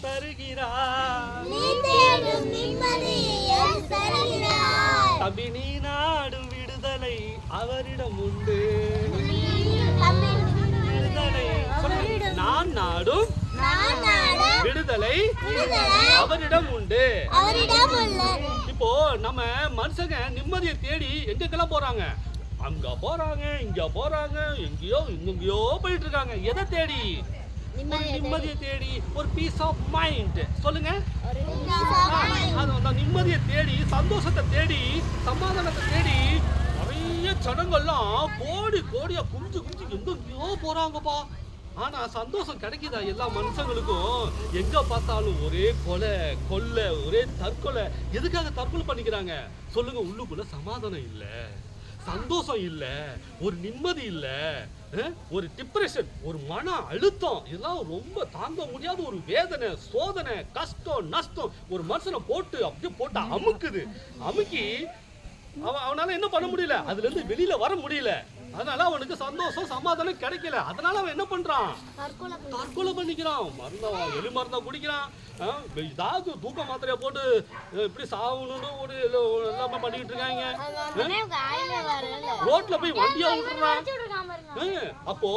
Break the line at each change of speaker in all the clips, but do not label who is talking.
தருகிறார். தம்பி நீ நாடும் விடுதலை அவரிடம் உண்டு. விடுதலை நான் நாடும் விடுதலை அவரிடம் உண்டு. இப்போ நம்ம மனுஷங்க நிம்மதியை தேடி எங்கெல்லாம் போறாங்க? அங்க போறாங்க, இங்க போறாங்க, எங்கேயோ எங்கெங்கயோ போயிட்டு இருக்காங்க. எதை தேடி? நிம்மதியை தேடி, ஒரு பீஸ் ஆஃப் மைண்ட். சொல்லுங்க, அது நிம்மதியை தேடி, சந்தோஷத்தை தேடி, சமாதானத்தை தேடி நிறைய ஜனங்கள்லாம் கோடி கோடியா குஞ்சு குஞ்சு எங்கெங்கயோ போறாங்கப்பா. ஆனா சந்தோஷம் கிடைக்குதா எல்லா மனுஷங்களுக்கும்? எங்க பார்த்தாலும் ஒரே கொலை கொள்ளை, ஒரே தற்கொலை. எதுக்காக தற்கொலை பண்ணிக்கிறாங்க சொல்லுங்க? உள்ளுக்குள்ள சமாதானம் இல்ல, சந்தோஷம் இல்ல, ஒரு நிம்மதி இல்ல, ஒரு டிப்ரெஷன், ஒரு மன அழுத்தம். இதெல்லாம் ரொம்ப தாங்க முடியாத ஒரு வேதனை, சோதனை, கஷ்டம், நஷ்டம். ஒரு மனுஷனை போட்டு அப்படியே போட்டு அமுக்குது. அமுக்கி அவனால என்ன பண்ண முடியல, அதுல இருந்து வெளியில வர முடியல. அதனால அவனுக்கு சந்தோஷம் சமாதானம் கிடைக்கல. அதனால அவன் என்ன பண்றான்? தற்கொலை பண்ணிக்கிறான். எலி மருந்தா குடிக்கிறான். ஏதாவது தூக்க மாத்திரையை போட்டு இப்படி சாவணும்னு ஒரு எல்லாமே பண்ணிக்கிட்டு இருக்காங்க. ரோட்ல போய் வண்டியா விட்டுறான். அப்போ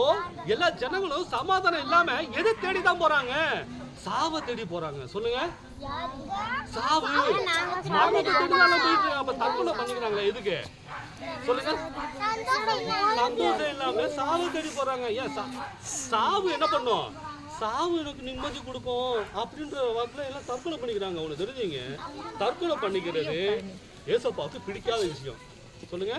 எல்லா ஜனங்களும் சமாதானம் இல்லாம எதை தேடிதான் போறாங்க? சாவை தேடி போறாங்க. சொல்லுங்க, சாவு மரணத்தை தேடிதான் போயிட்டு இருக்காங்க. அப்ப தற்கொலை பண்ணிக்கிறாங்களே எதுக்கு சொல்லுங்க? சந்தோஷம் இல்லாம சாவு தேடி போறாங்க. ஏன் சாவு என்ன பண்ணும்? சாவு எனக்கு நிம்மதி கொடுக்கும் அப்படின்ற வாக்குல எல்லாம் தற்கொலை பண்ணிக்கிறாங்க. அவனை தெரிஞ்சுங்க, தற்கொலை பண்ணிக்கிறது ஏசப்பாவுக்கு பிடிக்காத விஷயம். சொல்லுங்க.